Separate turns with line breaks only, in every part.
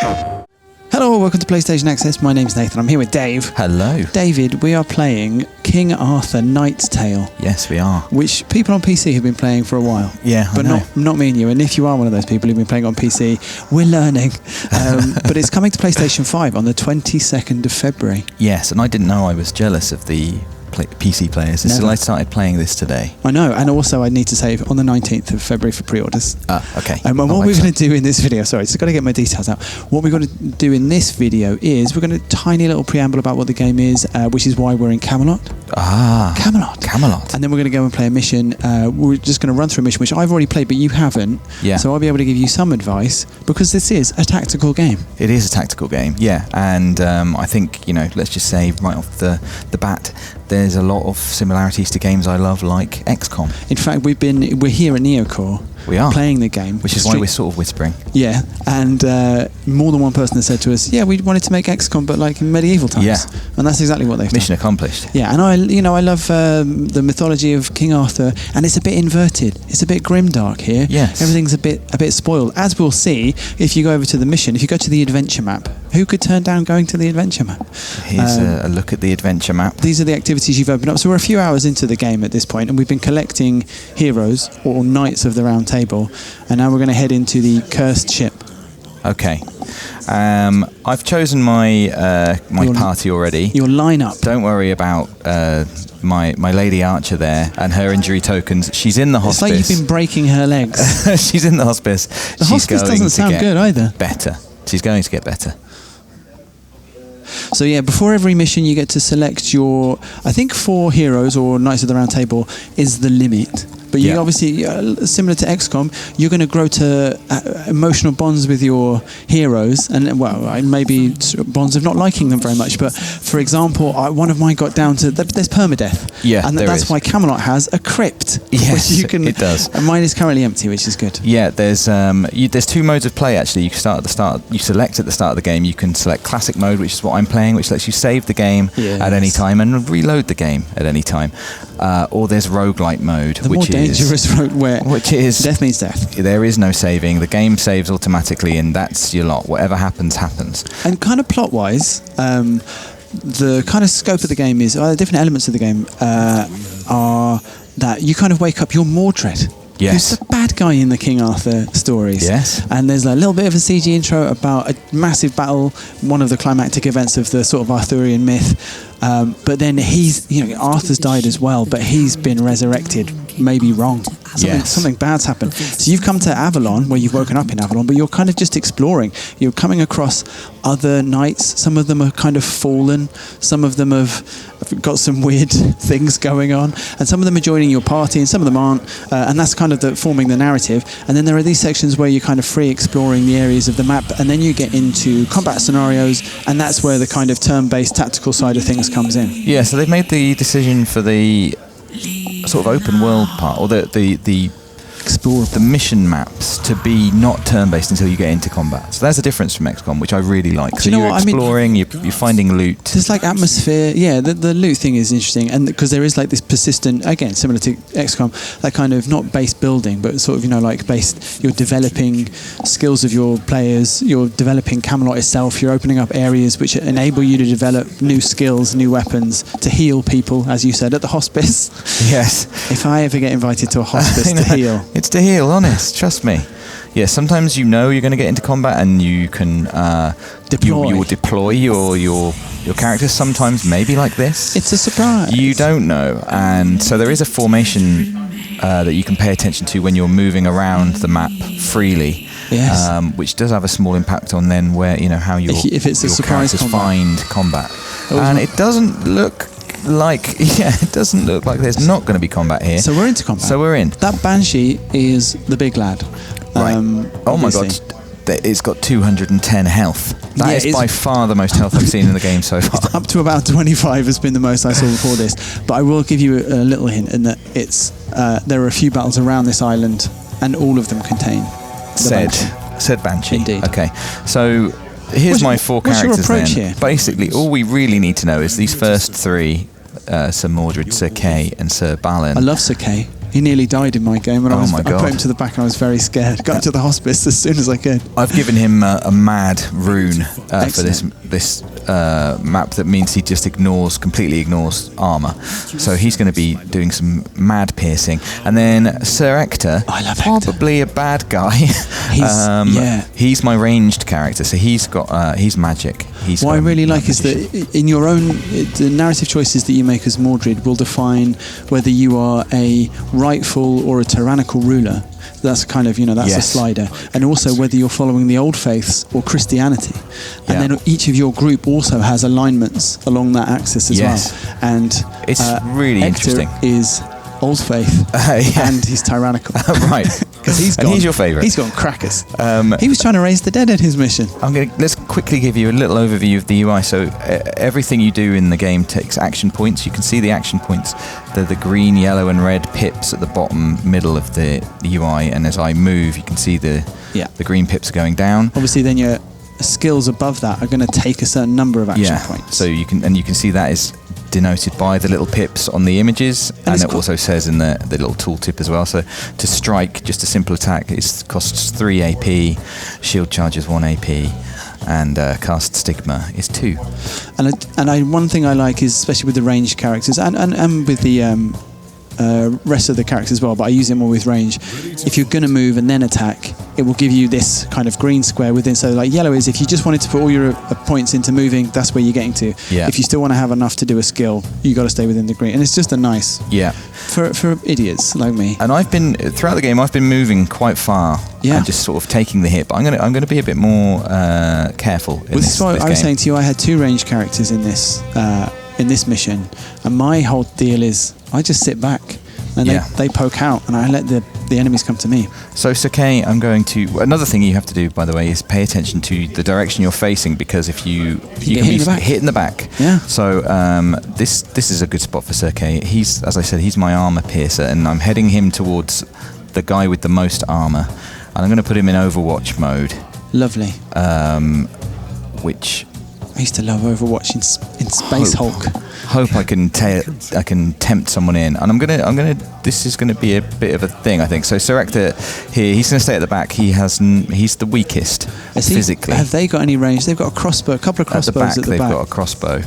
Hello, welcome to PlayStation Access. My name's Nathan. I'm here with Dave.
Hello.
David, we are playing King Arthur Knight's Tale.
Yes, we are.
Which people on PC have been playing for a while.
Yeah,
but not me and you. And if you are one of those people who've been playing on PC, we're learning. But it's coming to PlayStation 5 on the 22nd of February.
Yes, and I didn't know I was jealous of the PC players until I started playing this today.
I know, and also I need to say on the 19th of February for pre-orders.
Okay.
And what we're going to do in this video, sorry, just got to get my details out. What we're going to do in this video is we're going to tiny little preamble about what the game is, which is why we're in Camelot. Camelot. And then we're going to go and play a mission. We're just going to run through a mission which I've already played, but you haven't. Yeah. So I'll be able to give you some advice because this is a tactical game.
It is a tactical game, yeah. And I think, let's just say right off the bat, there's a lot of similarities to games I love, like XCOM.
In fact, we're here at Neocore.
We are
playing the game,
which is why we're sort of whispering.
Yeah, and more than one person has said to us, "Yeah, we wanted to make XCOM, but like in medieval times."
Yeah,
and that's exactly what they've done.
Mission accomplished.
Yeah, and I love the mythology of King Arthur, and it's a bit inverted. It's a bit grimdark here.
Yes,
everything's a bit spoiled, as we'll see if you go over to the mission. If you go to the adventure map, who could turn down going to the adventure map?
Here's a look at the adventure map.
These are the activities you've opened up. So we're a few hours into the game at this point, and we've been collecting heroes or knights of the Round Table. And now we're going to head into the cursed ship.
Okay. I've chosen my party already.
Your lineup.
Don't worry about my lady archer there and her injury tokens. She's in the hospice.
It's like you've been breaking her legs.
She's in the hospice.
The hospice doesn't sound good either.
Better. She's going to get better.
So yeah, before every mission you get to select your, I think 4 heroes or Knights of the Round Table is the limit. But you obviously, similar to XCOM, you're going to grow to emotional bonds with your heroes, and maybe bonds of not liking them very much. But for example, one of mine got down to there's permadeath.
Yeah,
and that's why Camelot has a crypt.
Yes,
which you can,
it does.
And mine is currently empty, which is good.
Yeah, there's 2 modes of play actually. You can start at the start. You select at the start of the game. You can select classic mode, which is what I'm playing, which lets you save the game at any time and reload the game at any time. Or there's roguelite mode, which is
death means death.
There is no saving. The game saves automatically, and that's your lot. Whatever happens, happens.
And kind of plot-wise, the kind of scope of the game is, the different elements of the game are that you kind of wake up, you're Mordred.
Yes.
Who's the bad guy in the King Arthur stories.
Yes.
And there's a little bit of a CG intro about a massive battle, one of the climactic events of the sort of Arthurian myth. But then Arthur's died as well, but he's been resurrected, maybe wrong. Something bad's happened. So you've come to Avalon, where you've woken up in Avalon, but you're kind of just exploring. You're coming across other knights. Some of them are kind of fallen. Some of them have got some weird things going on. And some of them are joining your party, and some of them aren't. And that's kind of forming the narrative. And then there are these sections where you're kind of free exploring the areas of the map, and then you get into combat scenarios, and that's where the kind of turn-based tactical side of things comes in.
Yeah, so they've made the decision for the sort of open world part, or the
explore
the mission maps to be not turn-based until you get into combat. So there's a difference from XCOM, which I really like. So you're exploring, you're finding loot.
There's like atmosphere. Yeah, the loot thing is interesting, and because there is like this persistent, again, similar to XCOM, that kind of not base building, but sort of, like based, you're developing skills of your players, you're developing Camelot itself, you're opening up areas which enable you to develop new skills, new weapons, to heal people, as you said, at the hospice.
Yes.
If I ever get invited to a hospice to heal.
It's to heal, honest, trust me. Yeah, sometimes you're going to get into combat and you can
deploy.
You will deploy your characters. Sometimes maybe like this.
It's a surprise.
You don't know, and so there is a formation that you can pay attention to when you're moving around the map freely.
Yes.
Which does have a small impact on then where how
if it's a surprise
characters find combat, and it doesn't look like there's not going to be combat here.
So we're into combat.
So we're in.
That Banshee is the big lad.
Right. Oh my god. It's got 210 health. That is by far the most health I've seen in the game so far.
Up to about 25 has been the most I saw before this. But I will give you a little hint in that it's there are a few battles around this island, and all of them contain
said Banshee.
Indeed.
Okay. So here's my 4 characters.
What's your approach
then.
Here?
Basically, all we really need to know is these first 3: Sir Mordred, Sir Kay, and Sir Balin.
I love Sir Kay. He nearly died in my game, and
Oh
I
my God.
put him to the back, and I was very scared. Got to the hospice as soon as I could.
I've given him a mad rune for this map that means he just completely ignores armor. So he's going to be doing some mad piercing. And then Sir Ector,
I love Hector.
probably a bad guy. He's my ranged character, so he's magic.
What I really like is that in your own, the narrative choices that you make as Mordred will define whether you are a rightful or a tyrannical ruler. That's kind of, that's a slider. And also whether you're following the old faiths or Christianity. And then each of your group also has alignments along that axis as well. And
it's really
Hector
interesting.
Is old faith and he's tyrannical.
Right.
Because he's your favourite. He's gone crackers. He was trying to raise the dead in his mission.
Let's quickly give you a little overview of the UI. So everything you do in the game takes action points. You can see the action points. They're the green, yellow and red pips at the bottom middle of the UI. And as I move, you can see the green pips are going down.
Obviously then your skills above that are going to take a certain number of action points.
So you can see that is denoted by the little pips on the images, and it also says in the little tooltip as well. So to strike, just a simple attack, it costs 3 AP, shield charges 1 AP, and cast stigma is 2.
And one thing I like is, especially with the ranged characters and with the rest of the characters as well, but I use them all with range. If you're going to move and then attack, it will give you this kind of green square within. So like yellow is if you just wanted to put all your points into moving, that's where you're getting to.
Yeah.
If you still want to have enough to do a skill, you got to stay within the green. And it's just a nice for idiots like me.
And throughout the game I've been moving quite far and just sort of taking the hit, but I'm going to be a bit more careful in this
why I was
game.
saying to you, I had 2 ranged characters in this mission, and my whole deal is I just sit back and they poke out and I let the enemies come to me.
So Sakei, another thing you have to do, by the way, is pay attention to the direction you're facing, because if you can be hit in the back.
Yeah.
So this is a good spot for Sakei. He's, as I said, he's my armor piercer, and I'm heading him towards the guy with the most armor, and I'm going to put him in Overwatch mode.
Lovely.
Which
I used to love Overwatch in Space Hulk.
Hope I can tempt someone in, and this is gonna be a bit of a thing, I think. So Sir Ector here, he's gonna stay at the back. He's the weakest physically.
Have they got any range? They've got a crossbow, a couple of crossbows at the back.
They've got a crossbow.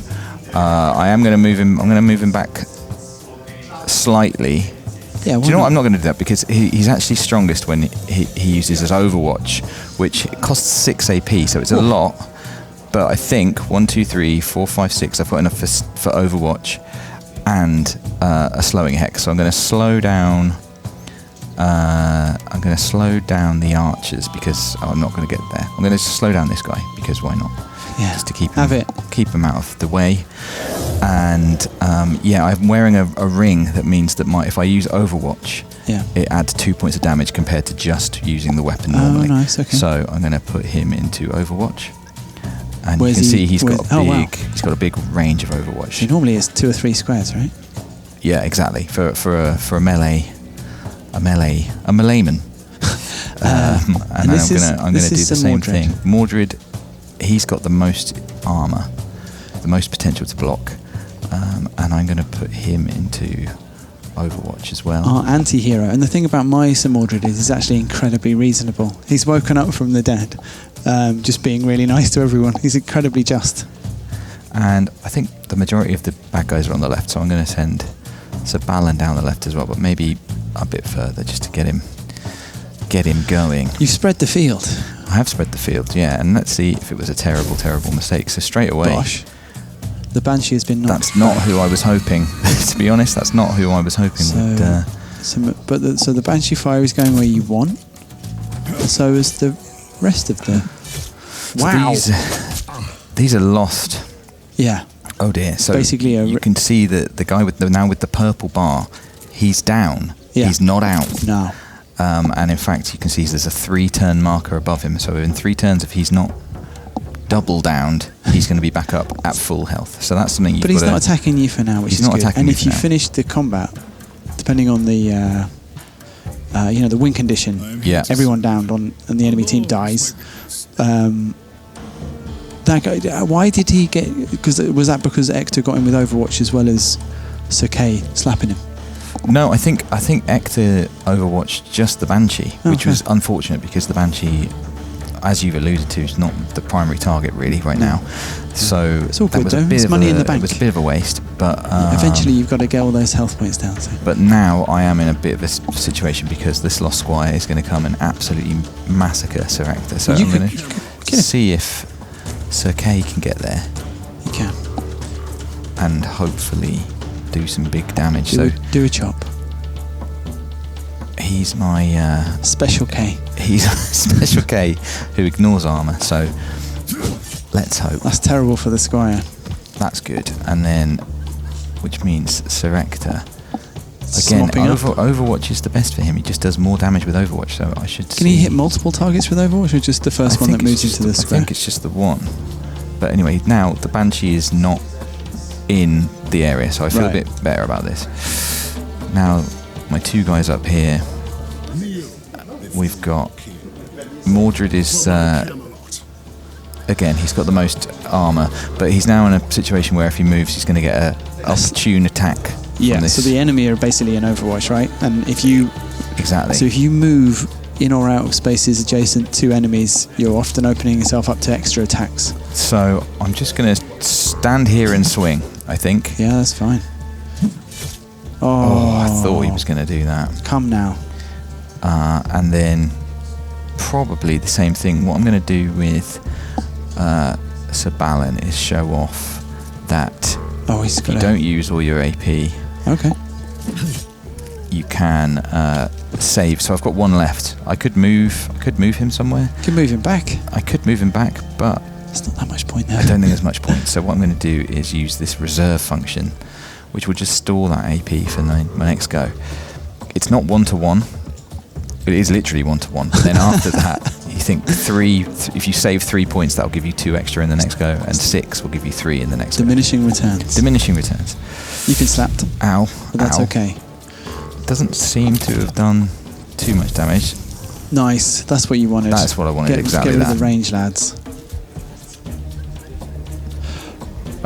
I am gonna move him. I'm gonna move him back slightly.
Yeah.
Do you know what? I'm not going to do that, because he's actually strongest when he uses his Overwatch, which costs 6 AP, so it's a lot. But I think 1, 2, 3, 4, 5, 6. I've got enough for Overwatch and a slowing hex. So I'm going to slow down. I'm going to slow down the archers, because I'm not going to get there. I'm going to slow down this guy, because why not?
Yeah.
Just to keep him out of the way. And I'm wearing a ring that means that if I use Overwatch, it adds 2 points of damage compared to just using the weapon normally.
Oh, nice. Okay.
So I'm going to put him into Overwatch. And you can see he's got a big range of Overwatch.
So normally it's 2 or 3 squares, right?
Yeah, exactly. For a melee melayman. And I'm gonna do the same thing. Mordred, he's got the most armor, the most potential to block, and I'm gonna put him into Overwatch as well.
Our anti-hero. And the thing about my Sir Mordred is he's actually incredibly reasonable. He's woken up from the dead, just being really nice to everyone. He's incredibly just. And
I think the majority of the bad guys are on the left, so I'm going to send Sir Balin down the left as well, but maybe a bit further just to get him going.
You've spread the field.
I have spread the field, yeah, and let's see if it was a terrible, terrible mistake. So straight away...
Gosh. The Banshee has been knocked.
That's not who I was hoping. To be honest, that's not who I was hoping would...
So the Banshee fire is going where you want. So is the rest of the... Wow.
So these are lost.
Yeah.
Oh dear. So
basically
you can see that the guy with the purple bar, he's down. Yeah. He's not out.
No.
And in fact, you can see there's a 3-turn marker above him. So in 3 turns, if he's not double downed, he's going to be back up at full health. So that's something you've got to...
But he's not attacking you for now, which is good. And if you finish the combat, depending on the the win condition, everyone downed and the enemy team dies. That guy, why did he get? Was that because Ector got him with Overwatch as well as Sakei slapping him?
No, I think Ector overwatched just the Banshee, which was unfortunate because the Banshee, as you've alluded to, is not the primary target really right now. So
it's all good
was
though. It's money in the bank.
It was a bit of a waste, but
eventually you've got to get all those health points down. So.
But now I am in a bit of a situation because this Lost Squire is going to come and absolutely massacre Sir Ector. So I'm going to see if Sir Kay can get there.
He can.
And hopefully do some big damage.
Do a chop.
He's my
Special K.
He's a Special K who ignores armor. So let's hope.
That's terrible for the Squire.
That's good. And then, which means Sir Ector. Again, Overwatch is the best for him. He just does more damage with Overwatch. So I should.
Can he hit multiple targets with Overwatch, or just the first one that moves into the square?
I think it's just the one. But anyway, now the Banshee is not in the area, so I feel a bit better about this. Now, my two guys up here, we've got Mordred is, again, he's got the most armor, but he's now in a situation where if he moves, he's going to get an opportune attack.
Yeah, so the enemy are basically in Overwatch, right? And if you...
Exactly.
So if you move in or out of spaces adjacent to enemies, you're often opening yourself up to extra attacks.
So I'm just going to stand here and swing, I think.
Yeah, that's fine.
Oh, I thought he was going to do that.
Come now.
And then probably the same thing. What I'm going to do with Sir Balin is show off that if you don't use all your AP, you can save. So I've got one left. I could move him somewhere.
You could move him back.
I could move him back, but
there's not that much point there.
I don't think there's much point. So what I'm going to do is use this reserve function, which will just store that AP for my next go. It's not 1-to-1. It is literally 1-to-1. But then after that, you think if you save 3 points, that'll give you 2 extra in the next go, and 6 will give you 3 in the next
Diminishing returns.
Diminishing returns.
You've been slapped.
Ow.
But that's okay.
Doesn't seem to have done too much damage.
Nice. That's what you wanted.
That's what I wanted, exactly
get rid
that.
of the range, lads.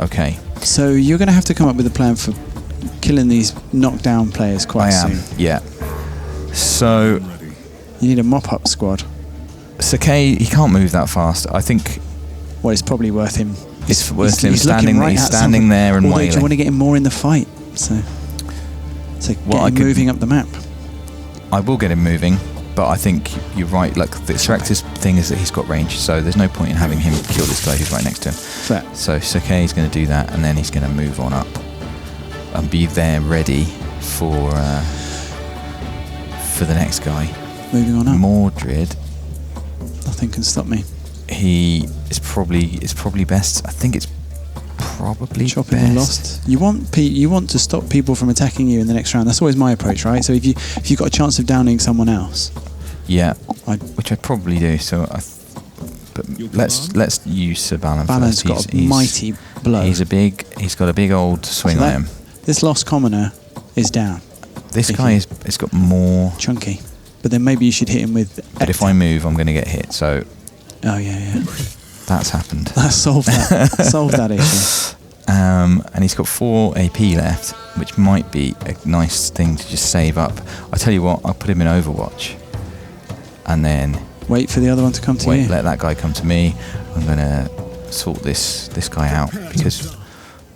Okay.
So you're going to have to come up with a plan for killing these knockdown players quite soon.
Yeah. So
you need a mop-up squad.
Sakei, he can't move that fast. I think.
Well, it's probably worth him.
It's worth him standing there and wailing.
Do you want to get him more in the fight? So get him moving up the map.
I will get him moving, but I think you're right. Like the Srex's thing is that he's got range, so there's no point in having him kill this guy who's right next to him.
Fair.
So Sakei is going to do that, and then he's going to move on up and be there ready for the next guy.
Moving on up.
Mordred.
Nothing can stop me.
He is probably best. I think it's probably
chopping
best.
the Lost. You want to stop people from attacking you in the next round. That's always my approach, right? So if you've got a chance of downing someone else,
which I probably do. So but let's use Sir Balin.
Balin's got a mighty blow.
He's got a big old swing on him.
This Lost Commoner is down.
This guy has got more
chunky. But then maybe you should hit him with.
But if I move, I'm going to get hit. So.
Oh yeah.
That's happened.
That solved that issue.
And he's got 4 AP left, which might be a nice thing to just save up. I tell you what, I'll put him in Overwatch, and then
wait for the other one to come to you.
Let that guy come to me. I'm gonna sort this guy out because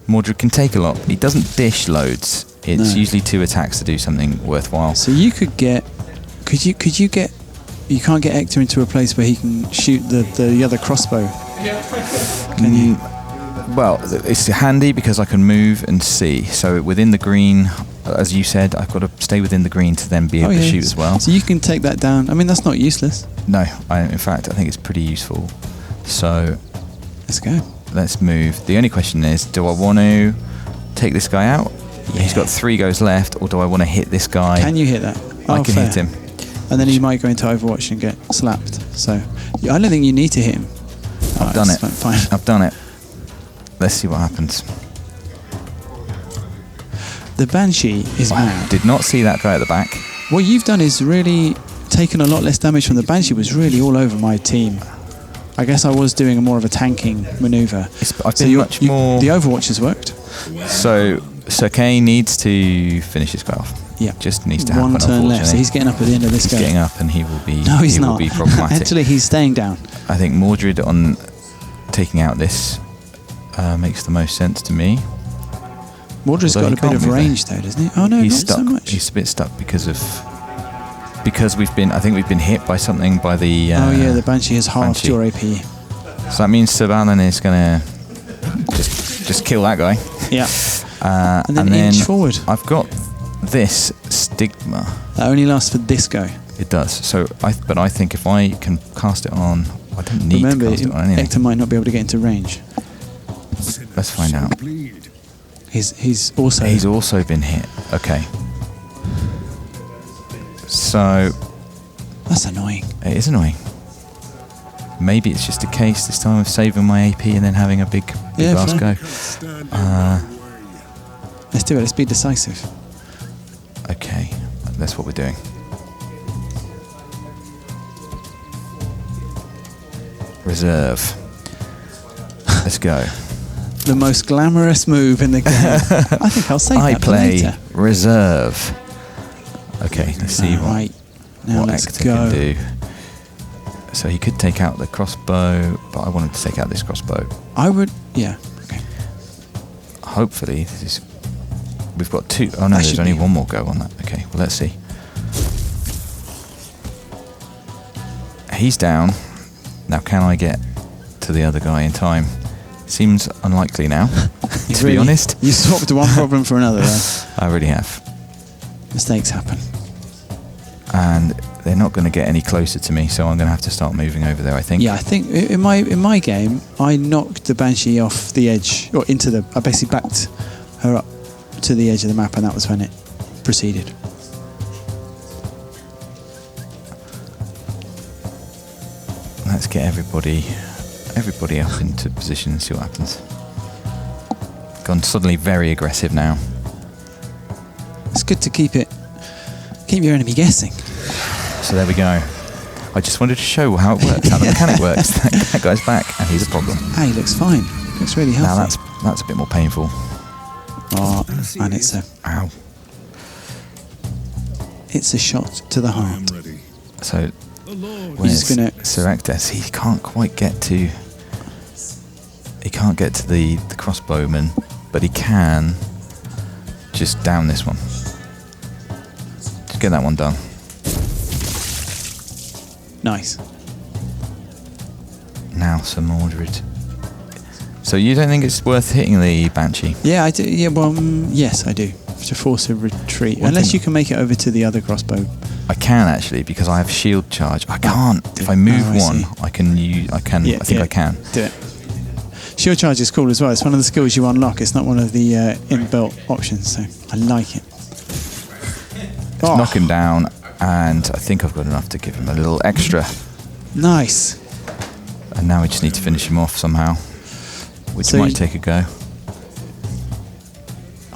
Mordred can take a lot. He doesn't dish loads. It's usually 2 attacks to do something worthwhile.
So you could get. Could you get? You can't get Ector into a place where he can shoot the other crossbow. Can you?
Well, it's handy because I can move and see. So within the green, as you said, I've got to stay within the green to then be able to shoot as well.
So you can take that down. I mean, that's not useless.
No, in fact, I think it's pretty useful. So
let's go.
Let's move. The only question is, do I want to take this guy out? Yeah. He's got 3 goes left, or do I want to hit this guy?
Can you hit that?
I can hit him.
And then he might go into Overwatch and get slapped. So I don't think you need to hit him.
I've done it.
Fine.
I've done it. Let's see what happens.
The Banshee is mad.
Did not see that guy at the back.
What you've done is really taken a lot less damage from the Banshee. Was really all over my team. I guess I was doing more of a tanking maneuver.
I've been more.
The Overwatch has worked.
So Sir Kay needs to finish this guy off.
Yeah.
Just needs to happen.
One turn left, so
unfortunately.
he's getting up at the end of this
He's
game.
getting up, and he will be.
No, he's
he
not.
Will be problematic.
Actually, he's staying down.
I think Mordred on taking out this makes the most sense to me.
Mordred's
Although
got
he
a bit of
can't move
range though, doesn't he? Oh no,
he's
not
stuck.
so much.
He's a bit stuck because we've been. I think we've been hit by something by the.
Oh yeah, the Banshee has halved
Banshee.
your AP.
So that means Sir Balin is gonna just kill that guy.
Yeah. And then inch forward.
I've got this stigma.
That only lasts for this go.
It does. So but I think if I can cast it on, I don't need
Remember,
to cast it on anything.
Hector might not be able to get into range.
Let's find out.
He's also.
He's also been hit. Okay. So
That's annoying.
it is annoying. Maybe it's just a case this time of saving my AP and then having a big last go.
Let's do it. Let's be decisive.
Okay, that's what we're doing. Reserve. Let's go.
The most glamorous move in the game. I think I'll save
I
that for
play
later.
reserve. Okay, let's see
Right. Now
what
let's
Hector
go.
can do. So he could take out the crossbow, but I want him to take out this crossbow.
I would. Yeah. Okay.
Hopefully, we've got two. Oh no,
That
there's
should
only
be-
one more go on that. Okay, well let's see. He's down. Now can I get to the other guy in time? Seems unlikely now, to be honest.
You swapped one problem for another there.
I really have.
Mistakes happen.
And they're not going to get any closer to me, so I'm going to have to start moving over there, I think.
Yeah, I think in my game, I knocked the Banshee off the edge, or into the. I basically backed her up to the edge of the map, and that was when it proceeded.
Let's get everybody up into position and see what happens. Gone suddenly very aggressive now.
It's good to keep your enemy guessing.
So there we go. I just wanted to show how it works, how the mechanic works. That guy's back, and he's a problem.
Hey, looks fine. Looks really healthy.
Now that's a bit more painful.
Oh, and it's
Ow.
a shot to the heart.
So
He's just gonna.
Sir Hector? He can't quite get to. He can't get to the crossbowman, but he can just down this one. Just get that one done.
Nice.
Now, Sir Mordred. So you don't think it's worth hitting the Banshee?
Yeah, I do. Yeah, well, yes, I do. To force a retreat, unless you can make it over to the other crossbow.
I can actually, because I have shield charge. I can't. If I move
I
one,
see.
I can. I think I can.
Do it. Shield charge is cool as well. It's one of the skills you unlock. It's not one of the inbuilt options, so I like it. Oh,
Knock him down, and I think I've got enough to give him a little extra.
nice.
And now we just need to finish him off somehow, which
So
might take a go.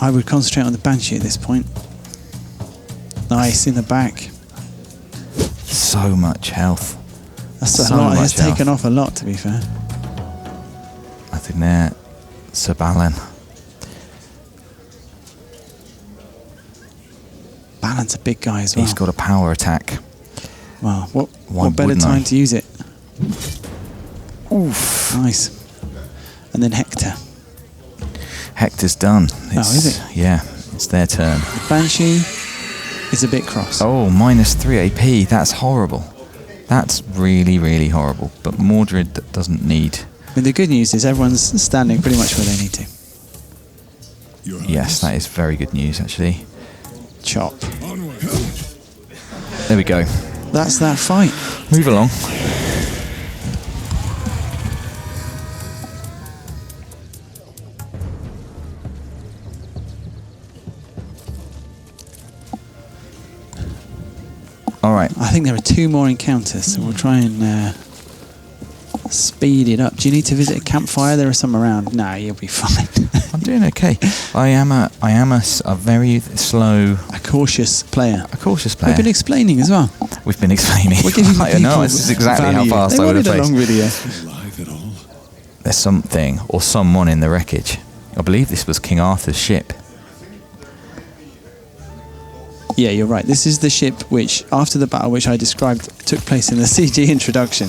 I would concentrate on the Banshee at this point. Nice in the back.
So much health.
That's a
So
lot.
much
It's taken
health.
off a lot, to be fair.
Nothing there. Sir Balin.
Balin's a big guy as well.
He's got a power attack.
Wow. What
Why
better
wouldn't
time
I?
to use it?
Oof.
Nice. And then Hector.
Hector's done.
Is it?
Yeah, it's their turn.
The Banshee is a bit cross.
Oh, -3 AP. That's horrible. That's really, really horrible. But Mordred doesn't need.
I mean, the good news is everyone's standing pretty much where they need to.
Yes, that is very good news, actually.
Chop.
There we go.
That's that fight.
Move along. All right.
I think there are 2 more encounters, so we'll try and speed it up. Do you need to visit a campfire? There are some around. Nah, you'll be fine.
I'm doing okay. I am a very slow,
A cautious player.
a cautious player.
We've been explaining as well.
We've been explaining.
We're giving
I
people
know, this is exactly
value.
how fast
They
I would have
wanted a long
played.
video.
There's something or someone in the wreckage. I believe this was King Arthur's ship.
Yeah, you're right. This is the ship which, after the battle which I described, took place in the CG introduction.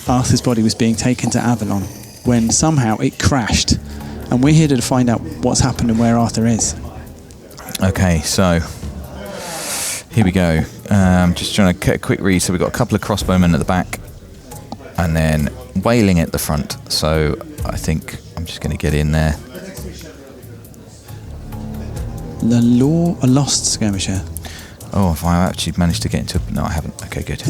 Arthur's body was being taken to Avalon when somehow it crashed. And we're here to find out what's happened and where Arthur is.
Okay, so here we go. Just trying to get a quick read. So we've got a couple of crossbowmen at the back and then wailing at the front. So I think I'm just going to get in there.
A lost skirmisher.
Oh, if I actually managed to get into... No, I haven't. Okay, good.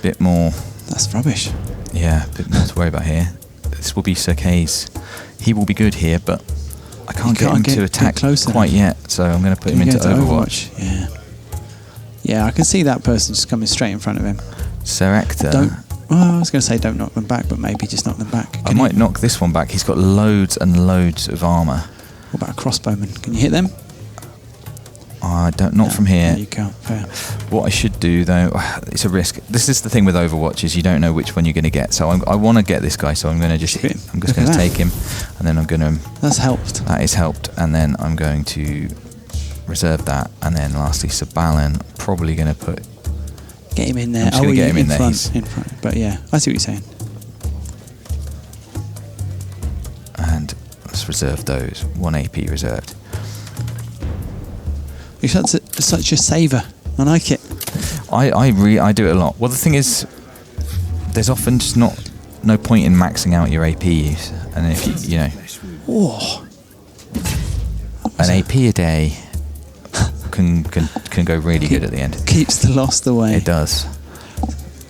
Bit more...
That's rubbish.
Yeah, a bit more to worry about here. This will be Sir Kay's. He will be good here, but I can't get him to attack quite yet, so I'm going to put him into Overwatch.
Yeah. Yeah, I can see that person just coming straight in front of him.
Sir Ector.
I was going to say don't knock them back, but maybe just knock them back.
I might knock this one back. He's got loads and loads of armour.
What about a crossbowman? Can you hit them?
I don't. Not from here.
No, you can't. Fair.
What I should do, though, it's a risk. This is the thing with Overwatch, is you don't know which one you're going to get. So I want to get this guy, so I'm going to just going to take him, and then I'm going to...
That's helped.
That has helped, and then I'm going to reserve that, and then lastly, Sir Balin, probably going to put...
Get him in there.
I'm just going to get him in there.
In front. But yeah, I see what you're saying.
And let's reserve those. 1 AP reserved.
You're such a saver. I like it.
I do it a lot. Well, the thing is, there's often just no point in maxing out your APs, and if you know, an AP a day can go really good at the end.
Keeps the lost away.
It does.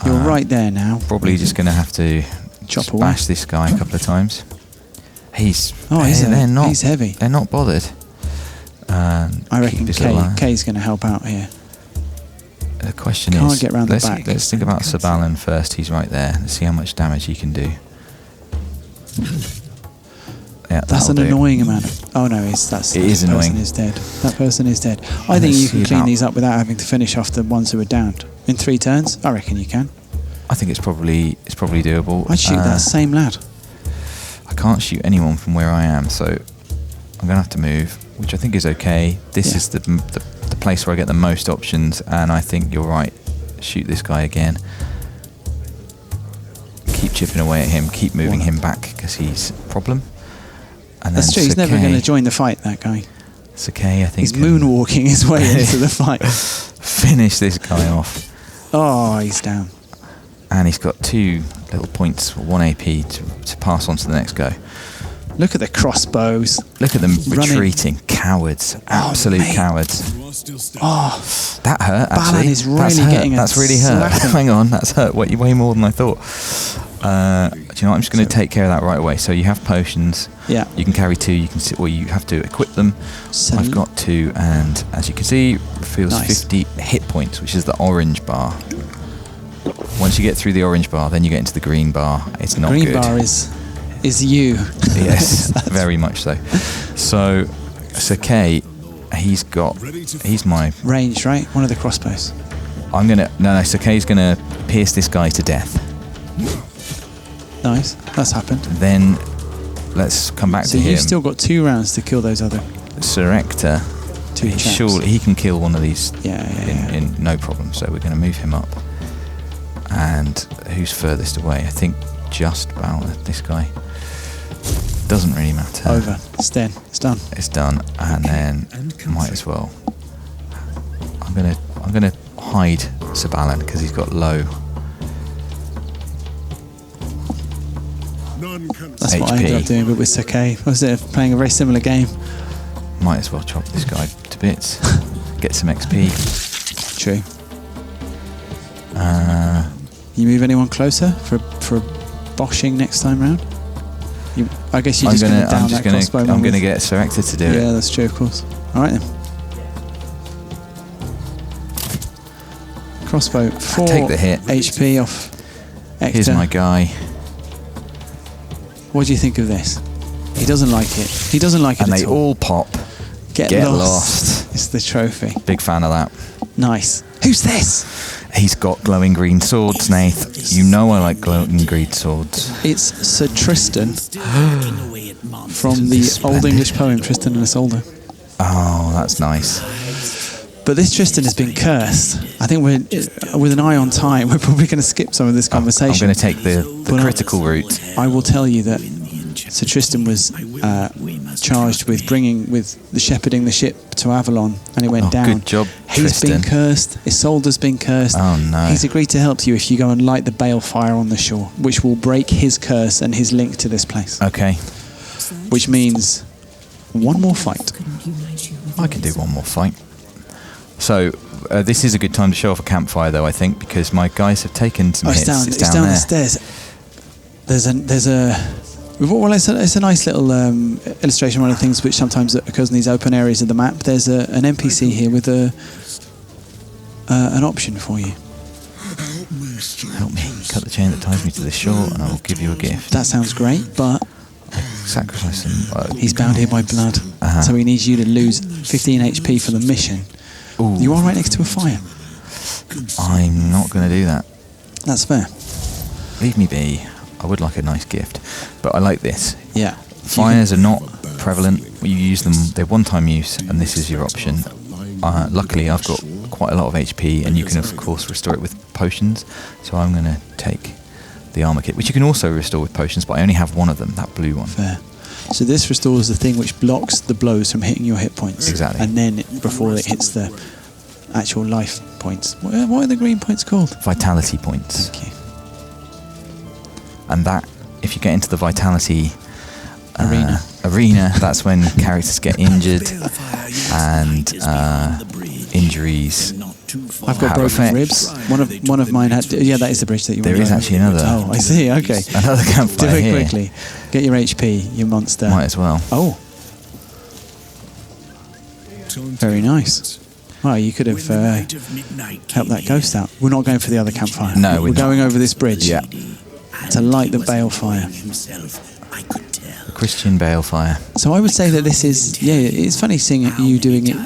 You're right there now.
Probably just going to have to bash this guy a couple of times. He's
heavy.
They're not bothered.
I reckon Kay's going to help out here.
The question
Can't
is,
get round the back.
Let's think about Sir Balin first. He's right there. Let's see how much damage he can do. Yeah,
that's an annoying amount of... Oh no, it is annoying. That person is dead. That person is dead. I think you can clean these up without having to finish off the ones who are downed. In 3 turns, I reckon you can.
I think it's probably doable.
I'd shoot that same lad.
I can't shoot anyone from where I am, so I'm going to have to move, which I think is okay. This is the place where I get the most options, and I think you're right. Shoot this guy again. Keep chipping away at him, keep moving him back, because he's a problem. And
that's true, he's never going to join the fight, that guy.
It's okay, I think.
He's moonwalking his way into the fight.
Finish this guy off.
Oh, he's down.
And he's got 2 little points, 1 AP to pass on to the next go.
Look at the crossbows.
Look at them retreating. Cowards. Absolute cowards.
Oh,
that hurt, actually.
Balin is really getting
That's really hurt. Hang on, that's hurt way more than I thought. Do you know what? I'm just going to take care of that right away. So you have potions.
Yeah.
You can carry 2. You can or you have to equip them. I've got 2, and as you can see, refills 50 hit points, which is the orange bar. Once you get through the orange bar, then you get into the green bar. It's not good.
The green bar is you.
Yes, very much so. So, Sir Kay, he's my...
Range, right? One of the crossbows.
Sir Kay's gonna pierce this guy to death.
Nice, that's happened.
Then, let's come back to him.
So you've still got 2 rounds to kill those other...
Sir Ector, surely he can kill one of these in no problem, so we're gonna move him up. And who's furthest away? I think just about this guy. Doesn't really matter.
Over. It's done. It's done.
It's done. And then might as well. I'm gonna hide Sir Balin because he's got low.
That's HP. What I ended up doing, but with Sir Kay. I was playing a very similar game.
Might as well chop this guy to bits. Get some XP.
True. You move anyone closer for boshing next time round? I guess you're just going to down that crossbow.
I'm going to get Sir Ector to do it.
Yeah, that's true, of course. All right then. Crossbow, 4
take the hit.
HP off Ector.
Here's my guy.
What do you think of this? He doesn't like it. He doesn't like it
and
at all.
And they all pop.
Get lost. It's the trophy.
Big fan of that.
Nice. Who's this?
He's got glowing green swords, Nath. You know I like glowing green swords.
It's Sir Tristan from the Old English poem Tristan and Isolde.
Oh, that's nice.
But this Tristan has been cursed. I think we're, with an eye on time, we're probably going to skip some of this conversation.
I'm going to take the critical route.
I will tell you that Sir Tristan was charged with shepherding the ship to Avalon, and it went down.
Good job,
He's
Tristan.
been cursed. Isolde's been cursed.
Oh no.
He's agreed to help you if you go and light the balefire on the shore, which will break his curse and his link to this place.
Okay.
Which means one more fight.
I can do one more fight. So this is a good time to show off a campfire, though, I think, because my guys have taken some hits.
It's down the stairs. There's a well, it's a nice little illustration. One of the things which sometimes occurs in these open areas of the map. There's an NPC here with an option for you.
Help me cut the chain that ties me to the shore, and I will give you a gift.
That sounds great, but
Sacrifice some.
He's bound here by blood, so he needs you to lose 15 HP for the mission.
Ooh.
You are right next to a fire.
I'm not going to do that.
That's fair.
Leave me be. I would like a nice gift, but I like this.
Yeah.
Fires are not prevalent. You use them; they're one-time use, and this is your option. Luckily, I've got quite a lot of HP, and you can, of course, restore it with potions. So I'm going to take the armor kit, which you can also restore with potions, but I only have one of them, that blue one.
Fair. So this restores the thing which blocks the blows from hitting your hit points.
Exactly.
And then before it hits the actual life points. What are the green points called?
Vitality points.
Thank you.
And that, if you get into the vitality
arena,
that's when characters get injured, and injuries.
I've got broken ribs. One of mine had. Yeah, that is the bridge that you.
There is actually another.
Oh, I see. Okay.
Another campfire
Do it
here.
quickly. Get your HP, you monster.
Might as well.
Oh. Very nice. Well, you could have helped that ghost out. We're not going for the other campfire.
No,
we're going over this bridge.
Yeah.
To light the balefire.
Christian balefire.
So I would say that this is, it's funny seeing you doing it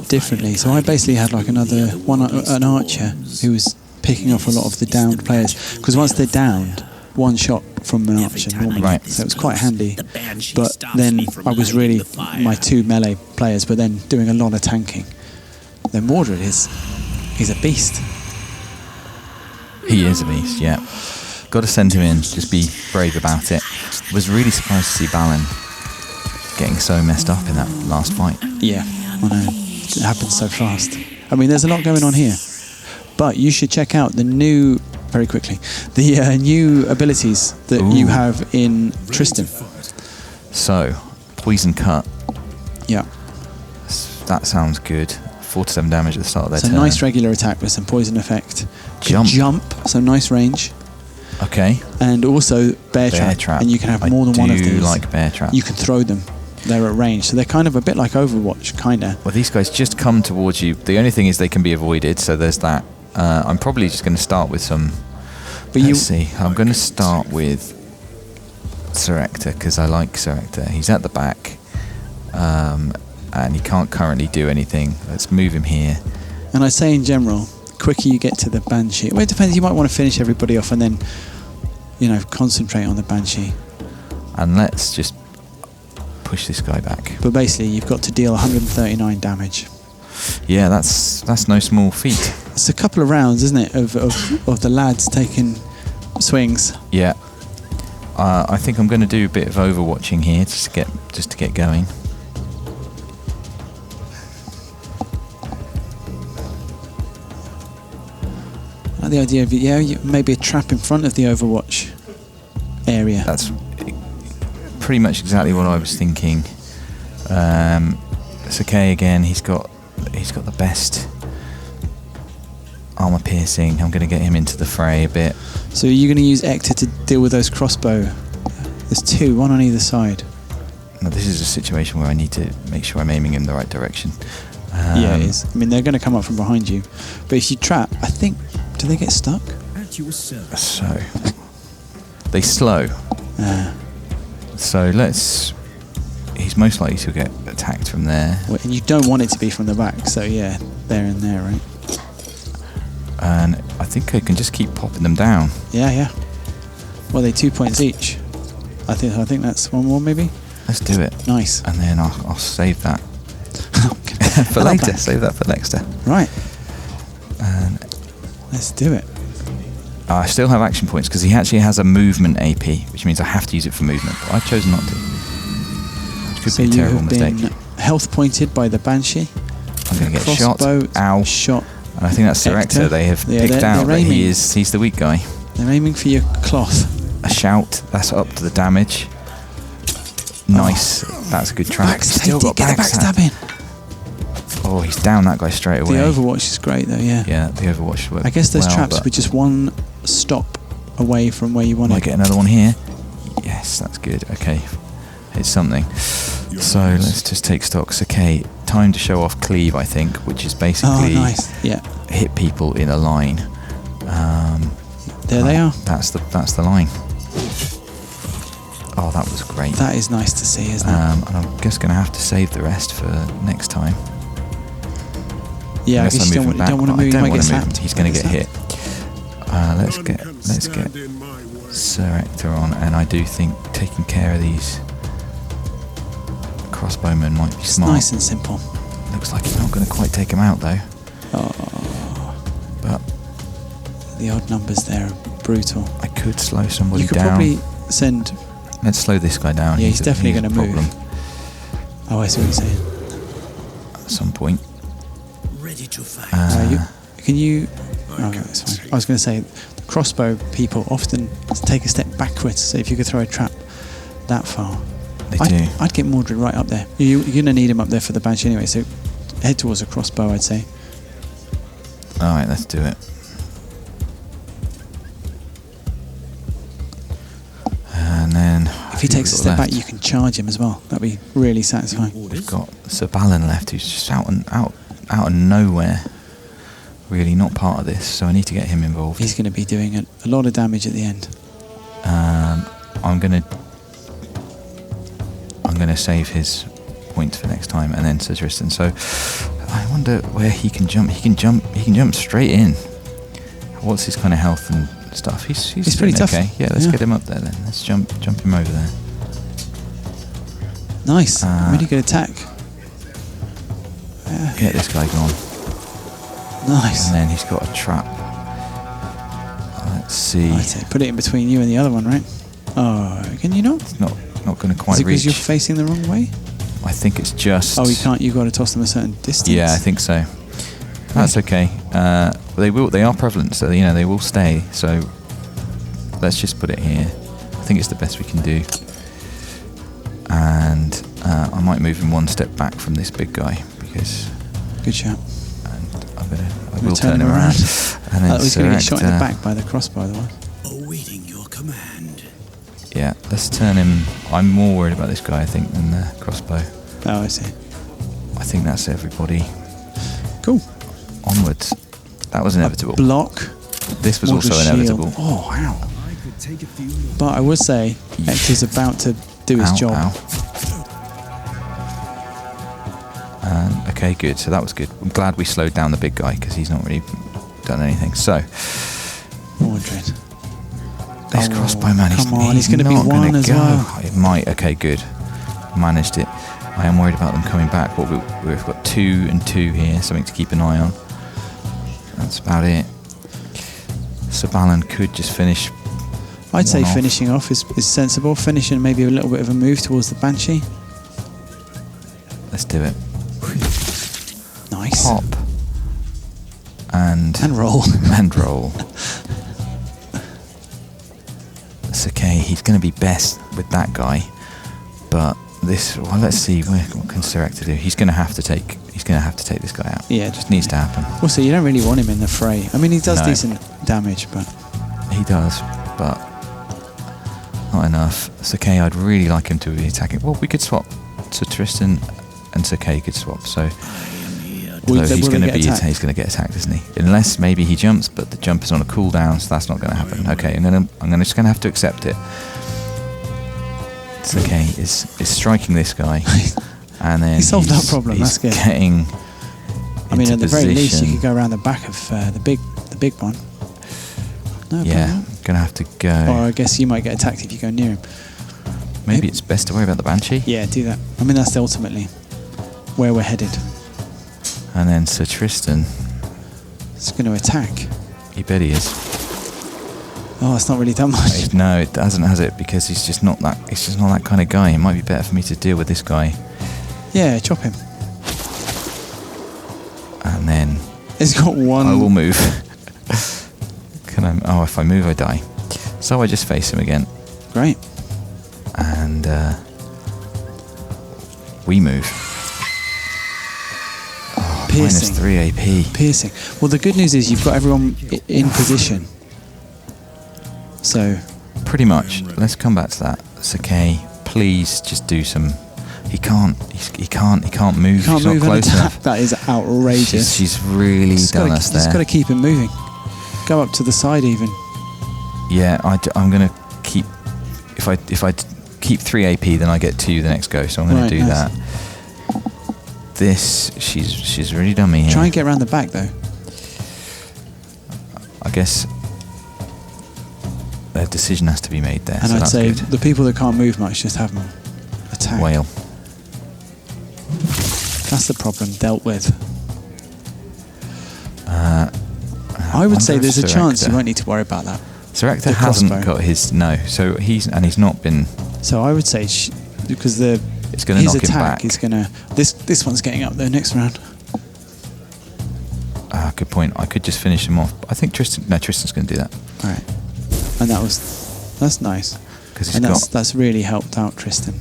differently. So I basically had like an archer who was picking off a lot of the downed players, because once they're downed, one shot from an archer normally.
Right.
So it was quite handy. But then I was really my two melee players, but then doing a lot of tanking. Then Mordred he's a beast.
He is a beast, yeah. Got to send him in, just be brave about it. Was really surprised to see Balin getting so messed up in that last fight.
Yeah, I know. It happened so fast. I mean, there's a lot going on here. But you should check out the new, very quickly, the new abilities that you have in Tristan.
So, Poison Cut.
Yeah.
That sounds good. 4 to 7 damage at the start of their turn.
So nice regular attack with some poison effect.
Jump,
so nice range.
Okay.
And also bear trap. And you can have more than one of these.
I do like bear trap.
You can throw them. They're at range. So they're kind of a bit like Overwatch, kind of.
Well, these guys just come towards you. The only thing is they can be avoided, so there's that. I'm probably just going to start with some... Let's see. I'm going to start with Surrector, because I like Surrector. He's at the back, and he can't currently do anything. Let's move him here.
And I say in general, the quicker you get to the Banshee... Well, it depends. You might want to finish everybody off and then, concentrate on the Banshee.
And let's just push this guy back.
But basically, you've got to deal 139 damage.
Yeah, that's no small feat.
It's a couple of rounds, isn't it, of the lads taking swings.
Yeah. I think I'm going to do a bit of overwatching here just to get going.
I like the idea of maybe a trap in front of the Overwatch area.
That's pretty much exactly what I was thinking. It's okay again. He's got the best armor piercing. I'm going to get him into the fray a bit.
So you're going to use Ector to deal with those crossbow. There's two, one on either side.
No, this is a situation where I need to make sure I'm aiming in the right direction.
Yeah, it is. I mean, they're going to come up from behind you. But if you trap, I think... Do they get stuck?
So... They slow. So let's... He's most likely to get attacked from there.
Well, and you don't want it to be from the back, so yeah, there and there, right?
And I think I can just keep popping them down.
Yeah. Well, they're 2 points each. I think that's one more, maybe?
Let's do it.
Nice.
And then I'll save that. for later. Save that for next time.
Right.
And
let's do it.
I still have action points because he actually has a movement AP, which means I have to use it for movement. But I've chosen not to. Which could be a terrible mistake.
Been health pointed by the Banshee.
I'm going to get shot. Ow.
Shot.
And I think that's Serector. They have picked out that he's the weak guy.
They're aiming for your cloth.
A shout. That's up to the damage. Nice. That's a good trap.
Still got backstabbing.
Oh, he's down that guy straight away.
The Overwatch is great though, yeah.
Yeah, the Overwatch works.
I guess those traps were just one stop away from where you want
to get another one here. Yes, that's good. Okay, it's something. So let's just take stocks. Okay, time to show off cleave, I think, which is basically hit people in a line.
There they are.
That's the line. Oh, that was great.
That is nice to see, isn't it?
And I'm just going to have to save the rest for next time.
Yeah, I guess you don't want to move. You might get sapped.
He's going to get hit. Let's get Serector on, and I do think taking care of these crossbowmen might be smart.
Nice and simple.
Looks like he's not going to quite take him out though.
Oh.
But
the odd numbers there are brutal.
I could slow somebody down.
You could probably send.
Let's slow this guy down.
Yeah, he's definitely going to move. Oh, I see what you're saying.
At some point.
Ready to fight.
Can you? Oh, that's fine. I was going to say, the crossbow people often take a step backwards. So if you could throw a trap that far, I'd get Mordred right up there. You're going to need him up there for the Banshee anyway. So head towards a crossbow, I'd say.
All right, let's do it. And then
if he takes a step back, you can charge him as well. That'd be really satisfying.
We've got Sir Balin left, who's just out of nowhere. Really not part of this, so I need to get him involved.
He's going to be doing a lot of damage at the end.
I'm going to save his points for next time, and then Sir Tristan. So I wonder where he can jump. He can jump straight in. What's his kind of health and stuff? He's
pretty tough.
Okay. Yeah, let's get him up there then. Let's jump him over there.
Nice. Really good attack.
Get this guy gone.
Nice.
And then he's got a trap. Let's see.
I'd say put it in between you and the other one, right? Oh, can you not?
It's not going to quite
reach. Is it because
reach.
you're facing the wrong way?
I think it's just.
Oh, you can't. You've got to toss them a certain distance.
Yeah, I think so. That's okay. They are prevalent, so they will stay. So let's just put it here. I think it's the best we can do. And I might move him one step back from this big guy because.
Good shot.
I will turn him around. And then
he's going to get shot in the back by the crossbow otherwise.
Awaiting your command.
Yeah, let's turn him. I'm more worried about this guy, I think, than the crossbow.
Oh, I see.
I think that's everybody.
Cool.
Onwards. That was inevitable.
Block.
This was also inevitable.
Oh, wow. But I would say Hector's about to do his job.
Ow. Okay, good. So that was good. I'm glad we slowed down the big guy because he's not really done anything. So,
Mordred.
This crossbow man,
come on, he's going to be one as well.
It might. Okay, good. Managed it. I am worried about them coming back. But we've got 2 and 2 here, something to keep an eye on. That's about it. Sir Balin could just finish.
I'd say finishing off is sensible. Finishing maybe a little bit of a move towards the Banshee.
Let's do it.
Nice.
Pop. And
roll.
And roll. It's okay. He's going to be best with that guy. But this. Well, let's see. What can Serector do? He's going to have to take. He's going to have to take this guy out.
Yeah,
it just needs to happen.
Also, you don't really want him in the fray. I mean, he does decent damage, but
he does, but not enough. It's okay. I'd really like him to be attacking. Well, we could swap. So Tristan and Sir Kay could swap. So he's going to get attacked, isn't he? Unless maybe he jumps, but the jump is on a cooldown, so that's not going to happen. Okay, I'm just going to have to accept it. Sir Kay is striking this guy, and then
he solved that problem.
He's
that's good.
Getting.
I mean, at the very least, you could go around the back of the big one. No,
yeah, gonna have to go.
Or I guess you might get attacked if you go near him.
Maybe it's best to worry about the Banshee.
Yeah, do that. I mean, that's ultimately where we're headed.
And then Sir Tristan.
It's going to attack.
You bet he is.
Oh, it's not really done much.
No, it hasn't, has it? Because he's just not that. He's just not that kind of guy. It might be better for me to deal with this guy.
Yeah, chop him.
And then
It's got one.
I will move. Can I? Oh, if I move, I die. So I just face him again.
Great.
And we move. Oh,
Piercing.
-3 AP.
Piercing. Well, the good news is you've got everyone in position. So.
Pretty much. Let's come back to that. Sakei, please just do some. He can't move.
You can't
He's
move
not
and
close
attack.
enough.
That is outrageous.
She's really done us there.
Just got to keep him moving. Go up to the side even.
Yeah, I'm gonna keep. If I keep 3 AP, then I get 2 the next go. So I'm gonna do that. This she's really done me here.
Try and get around the back though.
I guess a decision has to be made there.
And
so
I'd
that's
say
good.
the people that can't move much just have them attack.
Whale.
That's the problem dealt with. I would say there's a chance you won't need to worry about that.
Sir Ector hasn't got his so he's not been.
So I would say because
it's going to knock him back.
Is going to this one's getting up there next round.
Good point. I could just finish him off. I think Tristan's going to do that.
All right, and that's nice.
Because
that's really helped out Tristan.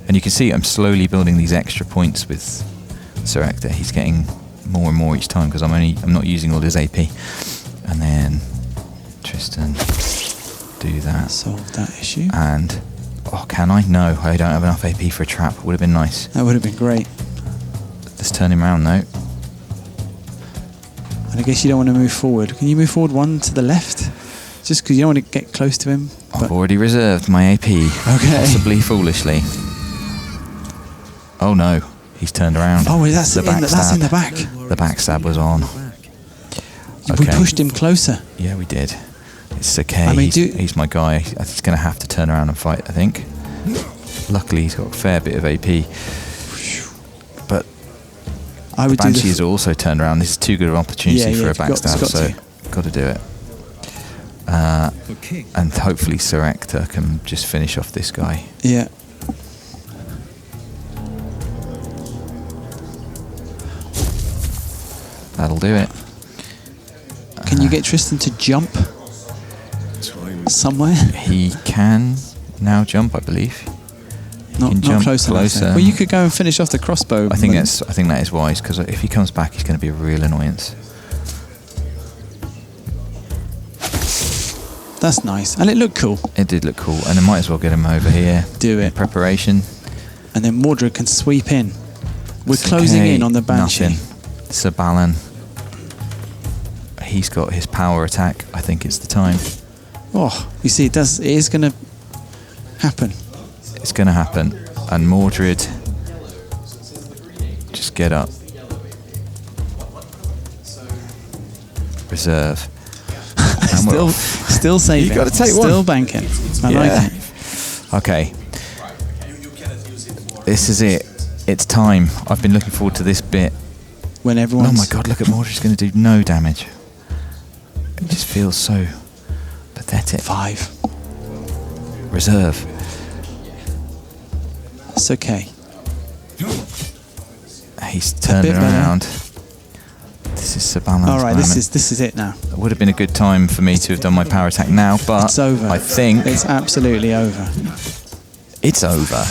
And you can see I'm slowly building these extra points with Sir Ector. He's getting more and more each time because I'm not using all his AP. And then Tristan, do that.
Solve that issue.
And can I? No, I don't have enough AP for a trap. Would have been nice.
That would have been great.
Let's turn him around though.
And I guess you don't want to move forward. Can you move forward one to the left? Just because you don't want to get close to him.
I've already reserved my AP.
Okay.
Possibly foolishly. Oh no, he's turned around.
Oh, that's in the back.
The backstab was on. Okay.
We pushed him closer.
Yeah, we did. It's okay.
I mean,
he's my guy. He's going to have to turn around and fight, I think. Luckily, he's got a fair bit of AP. But
I would
Banshee has also turned around. This is too good an opportunity for a backstab, so got to do it. And hopefully Sir Ector can just finish off this guy.
Yeah.
That'll do it.
Can you get Tristan to jump somewhere?
He can now jump, I believe.
Not closer. Well, you could go and finish off the crossbow.
I think that is wise because if he comes back, he's going to be a real annoyance.
That's nice, and it looked cool.
It did look cool, and I might as well get him over here.
Do it.
In preparation.
And then Mordred can sweep in. We're closing in on the Banshee.
Nothing. Sir Balan. He's got his power attack. I think it's the time.
Oh, you see, it is going to happen.
It's going to happen. And Mordred, just get up. Reserve.
Still saving.
You got to take
still
one.
Banking. I like it.
Okay. This is it. It's time. I've been looking forward to this bit.
When everyone's...
Oh my god, look at Mordred's going to do no damage. It just feels so pathetic.
5.
Reserve.
It's okay.
He's turning around. This is Sir Balan's
All right,
moment.
this is it now.
It would have been a good time for me to have done my power attack now, but
it's over.
I think
it's absolutely over.
It's over.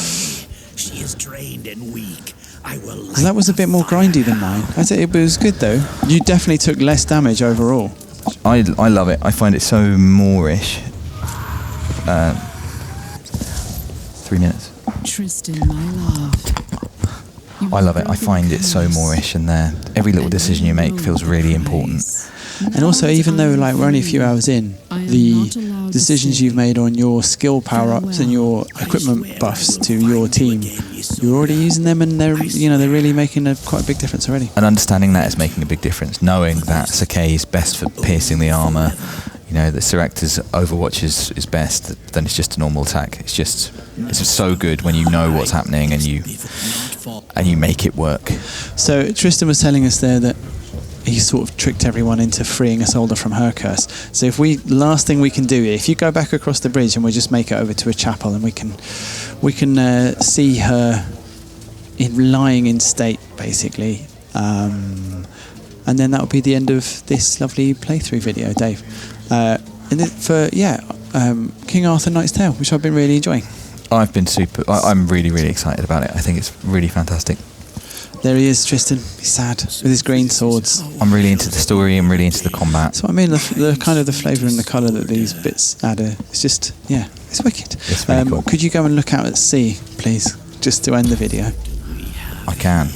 She is drained and weak. I will.
So that was a bit more grindy than mine. It was good though. You definitely took less damage overall.
I love it. I find it so Moorish. 3 minutes.
Tristan, my love.
I love it. I find it so Moorish, and every little decision you make feels really important.
And also, even though we're only a few hours in, the decisions you've made on your skill power-ups and your equipment buffs to your team, you're already using them, and they're really making quite a big difference already.
And understanding that is making a big difference. Knowing that Sakei is best for piercing the armor, that Serecta's Overwatch is best, then it's just a normal attack. It's just so good when you know what's happening and you make it work.
So Tristan was telling us there that he sort of tricked everyone into freeing Isolde from her curse. So last thing we can do, if you go back across the bridge and we just make it over to a chapel, and we can see her lying in state, basically. And then that'll be the end of this lovely playthrough video, Dave. King Arthur Knight's Tale, which I've been really enjoying.
I've been I'm really, really excited about it. I think it's really fantastic.
There he is, Tristan. He's sad with his green swords.
I'm really into the story. I'm really into the combat.
So I mean, the kind of the flavour and the colour that these bits add. It's just, it's wicked.
It's really cool.
Could you go and look out at sea, please, just to end the video?
I can.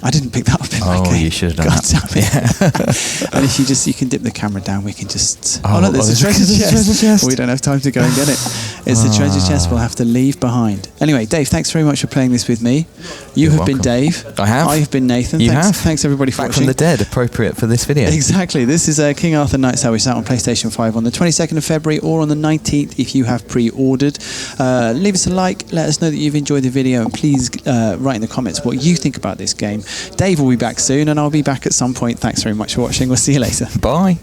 I didn't pick that up in my game.
You should have done
God
that.
damn it. And if you can dip the camera down, we can just... look, there's a
treasure chest.
We don't have time to go and get it. It's the treasure chest we'll have to leave behind. Anyway, Dave, thanks very much for playing this with me.
You're
have
welcome.
been Dave.
I have.
I have been Nathan.
You
thanks,
have.
Thanks everybody for
Back
watching.
from the dead, appropriate for this video.
Exactly. This is King Arthur Knight's Tale, which is out on PlayStation 5 on the 22nd of February or on the 19th if you have pre-ordered. Leave us a like. Let us know that you've enjoyed the video, and please write in the comments what you think about this game. Dave will be back soon, and I'll be back at some point. Thanks very much for watching. We'll see you later.
Bye.